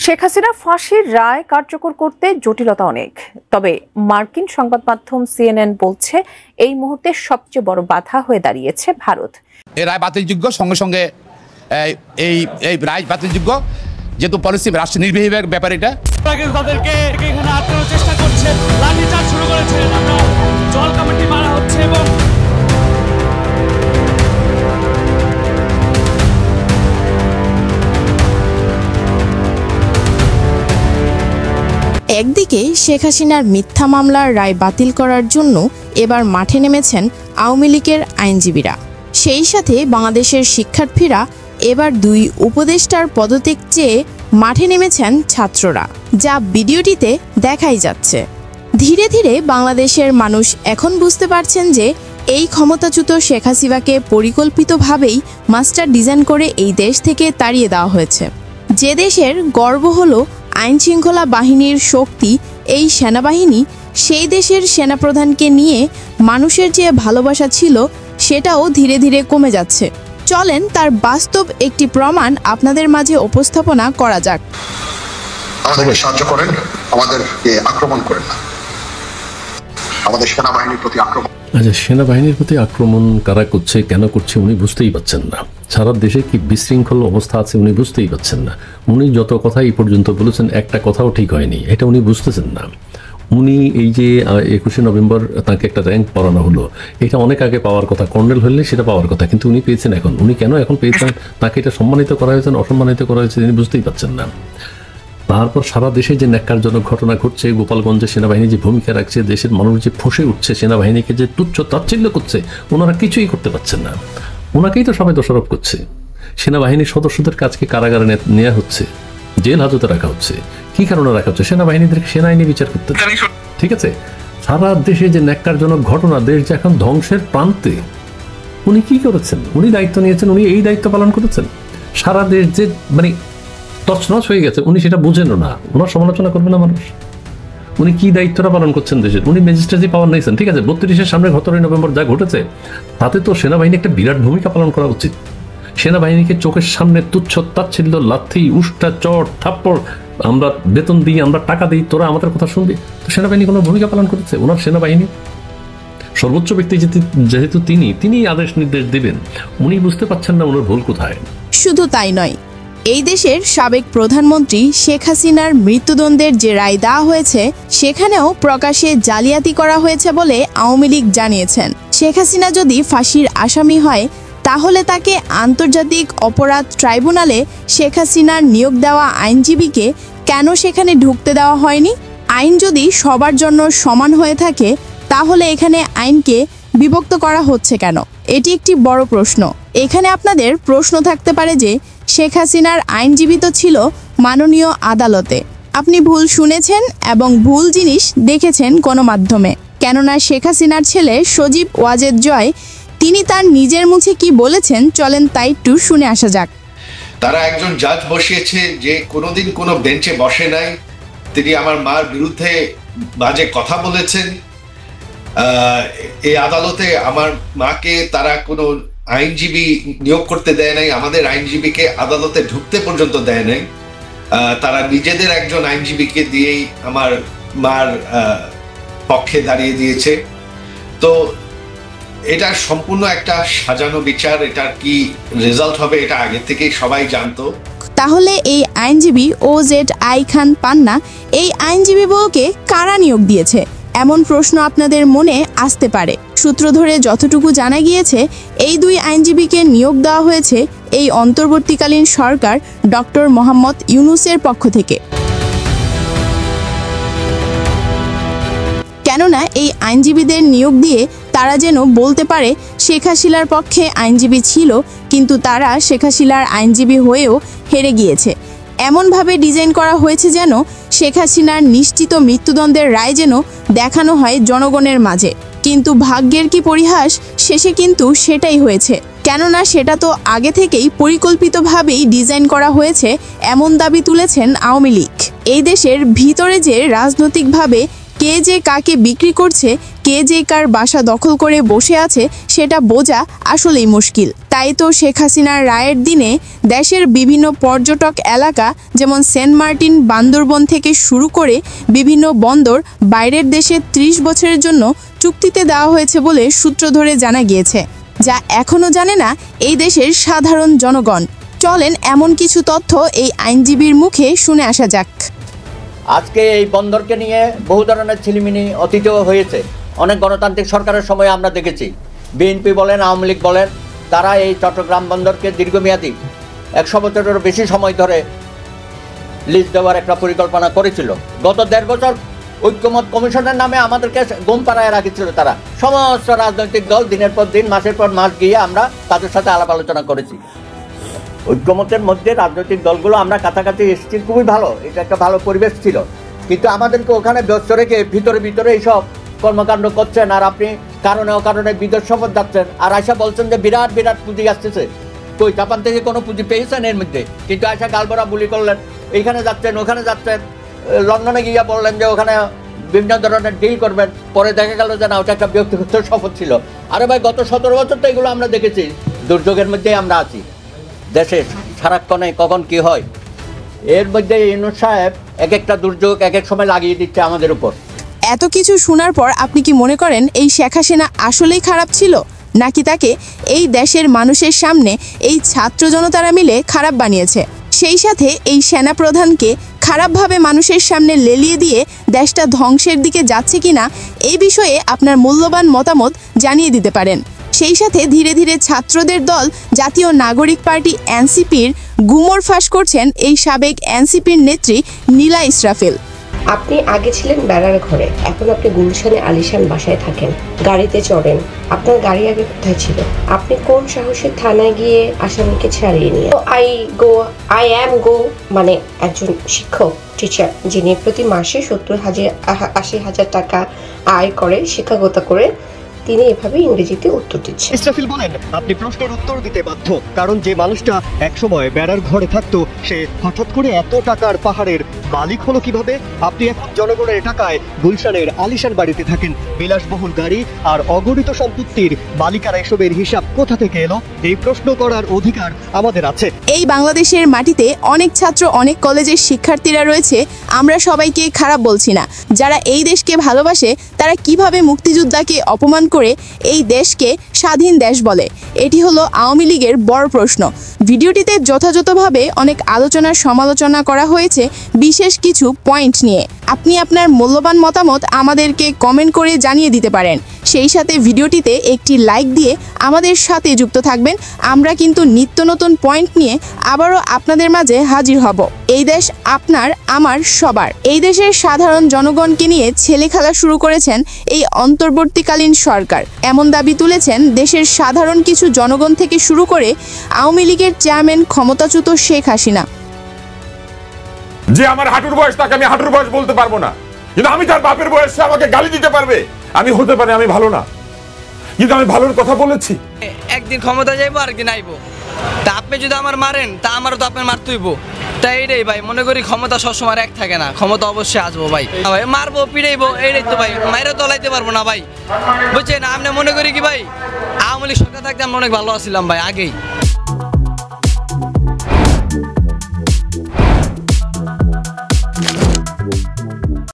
শেখ হাসিনা ফাঁসির রায় কার্যকর করতে জটিলতা অনেক, তবে মার্কিন সংবাদ মাধ্যম সিএনএন বলছে এই মুহূর্তে সবচেয়ে বড় বাধা হয়ে দাঁড়িয়েছে ভারত। এই রায় বাতিলযোগ্য, সঙ্গে সঙ্গে এই রায় বাতিলযোগ্য, যেহেতু পলিসি রাষ্ট্র নির্বাহী ব্যাপার, এটা তাদেরকে এখানে আটকানোর চেষ্টা করছে, লাঠিচার্জ শুরু করেছে, আমরা জল কামাটি মারা হচ্ছে এবং একদিকে শেখ হাসিনার মিথ্যা মামলার রায় বাতিল করার জন্য এবার মাঠে নেমেছেন আওয়ামী লীগের আইনজীবীরা। সেই সাথে বাংলাদেশের শিক্ষার্থীরা এবার দুই উপদেষ্টার পদত্যাগ চেয়ে মাঠে নেমেছেন ছাত্ররা, যা ভিডিওটিতে দেখাই যাচ্ছে। ধীরে ধীরে বাংলাদেশের মানুষ এখন বুঝতে পারছেন যে এই ক্ষমতাচ্যুত শেখ হাসিনাকে পরিকল্পিতভাবেই মাস্টার ডিজাইন করে এই দেশ থেকে তাড়িয়ে দেওয়া হয়েছে। যে দেশের গর্ব হলো আইনশৃঙ্খলা বাহিনীর শক্তি, এই সেনাবাহিনী, সেই দেশের সেনাপ্রধানকে নিয়ে মানুষের যে ভালোবাসা ছিল সেটাও ধীরে ধীরে কমে যাচ্ছে। চলেন তার বাস্তব একটি প্রমাণ আপনাদের মাঝে উপস্থাপনা করা যাক। আমাদেরকে সাহায্য করেন, আমাদেরকে আক্রমণ করেন না। আমাদের সেনাবাহিনীর প্রতি আক্রমণ, সেনাবাহিনীর প্রতি আক্রমণ কারা করছে, কেন করছে উনি বুঝতেই পারছেন না। সারা দেশে কি বিশৃঙ্খল অবস্থা আছে উনি বুঝতেই পারছেন না। উনি যত কথা এই পর্যন্ত বলেছেন একটা কথাও ঠিক হয়নি, এটা উনি বুঝতেছেন না। উনি এই যে 21শে নভেম্বর তাকে একটা র্যাঙ্ক পড়ানো হলো, এটা অনেক আগে পাওয়ার কথা, কর্নেল হলে সেটা পাওয়ার কথা, কিন্তু উনি পেয়েছেন এখন। উনি কেন এখন পেয়েছেন, তাকে এটা সম্মানিত করা হয়েছে অসম্মানিত করা হয়েছে তিনি বুঝতেই পারছেন না। তারপর সারা দেশে যে ন্যাক্কারজনক ঘটনা ঘটছে, গোপালগঞ্জে সেনাবাহিনী যে ভূমিকা রাখছে, দেশের মানুষ যে ফসে উঠছে, সেনাবাহিনীকে যে তুচ্ছ তাচ্ছিল্য করছে, ওনারা কিছুই করতে পারছেন না। ওনাকেই তো সবাই দোষারোপ করছে। সেনাবাহিনীর সদস্যদের কাজকে কারাগারে নেওয়া হচ্ছে, জেল হাজতে রাখা হচ্ছে। কি কারণে রাখা হচ্ছে? সেনাবাহিনীদেরকে সেনা আইনে বিচার করতে, ঠিক আছে। সারা দেশে যে ন্যাক্কারজনক ঘটনা, দেশ যে এখন ধ্বংসের প্রান্তে, উনি কি করেছেন? উনি দায়িত্ব নিয়েছেন, উনি এই দায়িত্ব পালন করেছেন। সারা দেশ যে মানে তছনছ হয়ে গেছে, উনি সেটা বুঝেনও না। ওনার সমালোচনা করবে না মানুষ? উনি কি দায়িত্বটা পালন করছেন দেশের? উনি ম্যাজিস্ট্রেসি পাওয়ার নিয়েছেন, ঠিক আছে। 32-এর সামনে 17 নভেম্বর যা ঘটেছে তাতে তো সেনাবাহিনী একটা বিরাট ভূমিকা পালন করা উচিত। সেনাবাহিনীকে চোখের সামনে তুচ্ছ তাচ্ছিল্য, লাথি, উষ্টা, চট, থাপ্পড়, আমরা বেতন দিই, আমরা টাকা দিই, তোরা আমাদের কথা শুনবি। তো সেনাবাহিনী কোনো ভূমিকা পালন করেছে? ওনার সেনাবাহিনী সর্বোচ্চ ব্যক্তি যেহেতু তিনি আদেশ নির্দেশ দিবেন, উনি বুঝতে পারছেন না ওনার ভুল কোথায়। শুধু তাই নয়, এই দেশের সাবেক প্রধানমন্ত্রী শেখ হাসিনার মৃত্যুদণ্ডের যে রায় দেওয়া হয়েছে সেখানেও প্রকাশ্যে জালিয়াতি করা হয়েছে বলে আওয়ামী লীগ জানিয়েছেন। শেখ হাসিনা যদি ফাঁসির আসামি হয় তাহলে তাকে আন্তর্জাতিক অপরাধ ট্রাইব্যুনালে শেখ হাসিনার নিয়োগ দেওয়া আইনজীবীকে কেন সেখানে ঢুকতে দেওয়া হয়নি? আইন যদি সবার জন্য সমান হয়ে থাকে তাহলে এখানে আইনকে বিভক্ত করা হচ্ছে কেন? এটি একটি বড় প্রশ্ন। এখানে আপনাদের প্রশ্ন থাকতে পারে যে শেখ হাসিনার আইনজীবী তো ছিল মাননীয় আদালতে। আপনি ভুল শুনেছেন এবং ভুল জিনিস দেখেছেন গণমাধ্যমে। কেননা শেখ হাসিনার ছেলে সজীব ওয়াজেদ জয় তিনি তার নিজের মুখে কি বলেছেন, চলেন তাই একটু শুনে আসা যাক। তারা একজন জাজ বসিয়েছে যে কোনোদিন কোনো বেঞ্চে বসে নাই, তিনি আমার মার বিরুদ্ধে বাজে কথা বলেছেন। এই আদালতে আমার মাকে তারা কোনো আইনজীবী নিয়োগ করতে দেয় নাই, আমাদের আইনজীবীকে আদালতে ঢুকতে পর্যন্ত দেয় নাই। তারা নিজেদের একজন আইনজীবীকে দিয়েই আমার মার পক্ষে দাঁড়িয়ে দিয়েছে। তো এটা সম্পূর্ণ একটা সাজানো বিচার। এটার কি রেজাল্ট হবে এটা আগে থেকেই সবাই জানতো। তাহলে এই আইনজীবী OZI খান পান্না, এই আইনজীবী বউকে কারা নিয়োগ দিয়েছে? এমন প্রশ্ন আপনাদের মনে আসতে পারে। সূত্র ধরে যতটুকু জানা গিয়েছে, এই দুই আইনজীবীকে নিয়োগ দেওয়া হয়েছে এই অন্তর্বর্তীকালীন সরকার ডক্টর মোহাম্মদ ইউনূসের পক্ষ থেকে। কেননা এই আইনজীবীদের নিয়োগ দিয়ে তারা যেন বলতে পারে শেখ হাসিনার পক্ষে আইনজীবী ছিল, কিন্তু তারা শেখ হাসিনার আইনজীবী হয়েও হেরে গিয়েছে। এমনভাবে ডিজাইন করা হয়েছে যেন শেখ হাসিনার নিশ্চিত মৃত্যুদণ্ডের রায় যেন দেখানো হয় জনগণের মাঝে। কিন্তু ভাগ্যের কি পরিহাস, শেষে কিন্তু সেটাই হয়েছে। কেননা সেটা তো আগে থেকেই পরিকল্পিতভাবেই ডিজাইন করা হয়েছে, এমন দাবি তুলেছেন আওয়ামী লীগ। এই দেশের ভিতরে যে রাজনৈতিকভাবে কে যে কাকে বিক্রি করছে, কে যে কার বাসা দখল করে বসে আছে সেটা বোঝা আসলেই মুশকিল। তাই তো শেখ হাসিনার রায়ের দিনে দেশের বিভিন্ন পর্যটক এলাকা যেমন সেন্ট মার্টিন, বান্দরবন থেকে শুরু করে বিভিন্ন বন্দর বাইরের দেশে 30 বছরের জন্য চুক্তিতে দেওয়া হয়েছে বলে সূত্র ধরে জানা গিয়েছে, যা এখনও জানে না এই দেশের সাধারণ জনগণ। চলেন এমন কিছু তথ্য এই আইনজীবীর মুখে শুনে আসা যাক। আজকে এই বন্দরকে নিয়ে বহু ধরনের ছিলিমিনি অতীতেও হয়েছে। অনেক গণতান্ত্রিক সরকারের সময় আমরা দেখেছি, বিএনপি বলেন, আওয়ামী লীগ বলেন, তারা এই চট্টগ্রাম বন্দরকে দীর্ঘমেয়াদী 100 বছরেরও বেশি সময় ধরে লিজ দেওয়ার একটা পরিকল্পনা করেছিল। গত 1.5 বছর ঐক্যমত কমিশনের নামে আমাদেরকে ঘুম পাড়ায় রাখেছিল তারা। সমস্ত রাজনৈতিক দল দিনের পর দিন, মাসের পর মাস গিয়ে আমরা তাদের সাথে আলাপ আলোচনা করেছি। ঐক্যমতের মধ্যে রাজনৈতিক দলগুলো আমরা কাছাকাছি এসেছি, খুবই ভালো, এটা একটা ভালো পরিবেশ ছিল। কিন্তু আমাদেরকে ওখানে ব্যস্ত রেখে ভিতরে এইসব কর্মকাণ্ড করছেন, আর আপনি কারণে অকারণে বিদেশ সফর যাচ্ছেন, আর আয়সা বলছেন যে বিরাট বিরাট পুঁজি আসতেছে। কই জাপান থেকে কোনো পুঁজি পেয়েছেন এর মধ্যে? কিন্তু আয়সা গালবরা বুলি করলেন, এইখানে যাচ্ছেন, ওখানে যাচ্ছেন, লন্ডনে গিয়ে বললেন যে ওখানে বিভিন্ন ধরনের ডিল করবেন, পরে দেখা গেল যে না, ওটা একটা ব্যক্তিগত সফর ছিল। আরে ভাই, গত 17 বছর তো এগুলো আমরা দেখেছি। দুর্যোগের মধ্যেই আমরা আছি, দেশে সারাক্ষণে কখন কি হয়। এর মধ্যে ইউনূস সাহেব এক একটা দুর্যোগ এক এক সময় লাগিয়ে দিচ্ছে আমাদের উপর। এত কিছু শোনার পর আপনি কি মনে করেন এই শেখ হাসিনা আসলেই খারাপ ছিল, নাকি তাকে এই দেশের মানুষের সামনে এই ছাত্র জনতারা মিলে খারাপ বানিয়েছে? সেই সাথে এই সেনাপ্রধানকে খারাপভাবে মানুষের সামনে লেলিয়ে দিয়ে দেশটা ধ্বংসের দিকে যাচ্ছে কিনা এই বিষয়ে আপনার মূল্যবান মতামত জানিয়ে দিতে পারেন। সেই সাথে ধীরে ধীরে ছাত্রদের দল জাতীয় নাগরিক পার্টি এনসিপির গুমর ফাঁস করছেন এই সাবেক এনসিপির নেত্রী নীলা ইসরাফিল। আপনি আগে ছিলেন বেড়ার ঘরে, এখন আপনি গুলশানে আলিশান বাসায় থাকেন, গাড়িতে চড়েন। আপনার গাড়ি আগে কোথায় ছিল? আপনি কোন সাহসে থানায় গিয়ে আসামিকে ছাড়িয়ে নিয়ে? আই অ্যাম গো মানে একজন শিক্ষক, টিচার, যিনি প্রতি মাসে 70,000-80,000 টাকা আয় করে শিক্ষকতা করে, তিনি এভাবে ইংরেজিতে উত্তর দিচ্ছেন। ইসরাফিল বলেন, আপনি প্রশ্নের উত্তর দিতে বাধ্য, কারণ যে মানুষটা একসময় বেড়ার ঘরে থাকতো সে হঠাৎ করে এত টাকার পাহাড়ের মালিক হলো কিভাবে? আপনি এখন জনগণের টাকায় গুলশানের আলিশান বাড়িতে থাকেন, বিলাসবহুল গাড়ি আর অগণিত সম্পত্তির মালিকারা, এসবের হিসাব কোথা থেকে এলো? এই প্রশ্ন করার অধিকার আমাদের আছে। এই বাংলাদেশের মাটিতে অনেক ছাত্র, অনেক কলেজের শিক্ষার্থীরা রয়েছে, আমরা সবাইকে খারাপ বলছি না। যারা এই দেশকে ভালোবাসে তারা কিভাবে মুক্তিযোদ্ধাকে অপমান করে এই দেশকে স্বাধীন দেশ বলে? এটি হলো আওয়ামী লীগের বড় প্রশ্ন। ভিডিওটিতে যথাযথভাবে অনেক আলোচনার সমালোচনা করা হয়েছে বিশেষ কিছু পয়েন্ট নিয়ে। আপনি আপনার মূল্যবান মতামত আমাদেরকে কমেন্ট করে জানিয়ে দিতে পারেন। সেই সাথে ভিডিওটিতে একটি লাইক দিয়ে আমাদের সাথে যুক্ত থাকবেন। আমরা কিন্তু নিত্য নতুন পয়েন্ট নিয়ে আবারও আপনাদের মাঝে হাজির হব। এই দেশ আপনার, আমার, সবার। এই দেশের সাধারণ জনগণকে নিয়ে ছেলেখেলা শুরু করেছেন এই অন্তর্বর্তীকালীন সরকার। এমন দাবি তুলেছেন দেশের সাধারণ কিছু জনগণ থেকে শুরু করে আওয়ামী লীগের চেয়ারম্যান ক্ষমতাচ্যুত শেখ হাসিনা। যে আমার হাঁটুর বয়স, তাকে আমি হাঁটুর বয়স বলতে পারবো না, কিন্তু আমি তার বাপের বয়সে আমাকে গালি দিতে পারবে। আমি হতে পারি আমি ভালো না, কিন্তু আমি ভালোর কথা বলেছি। একদিন ক্ষমতা যাইবো, আরেকদিন আইবো। তা আপনি যদি আমার মারেন, তা আমারও তো আপনার মারতে হইব। তাই এইটাই ভাই, মনে করি ক্ষমতা সবসময় এক থাকে না, ক্ষমতা অবশ্যই আসবো ভাই। ভাই মারবো, পিড়াইবো, এইটাই তো ভাই, মাইরে তলাইতে পারবো না ভাই, বুঝছেন? আপনি মনে করি কি ভাই, আওয়ামী লীগ সরকার থাকতে আমরা অনেক ভালো আছিলাম ভাই আগেই।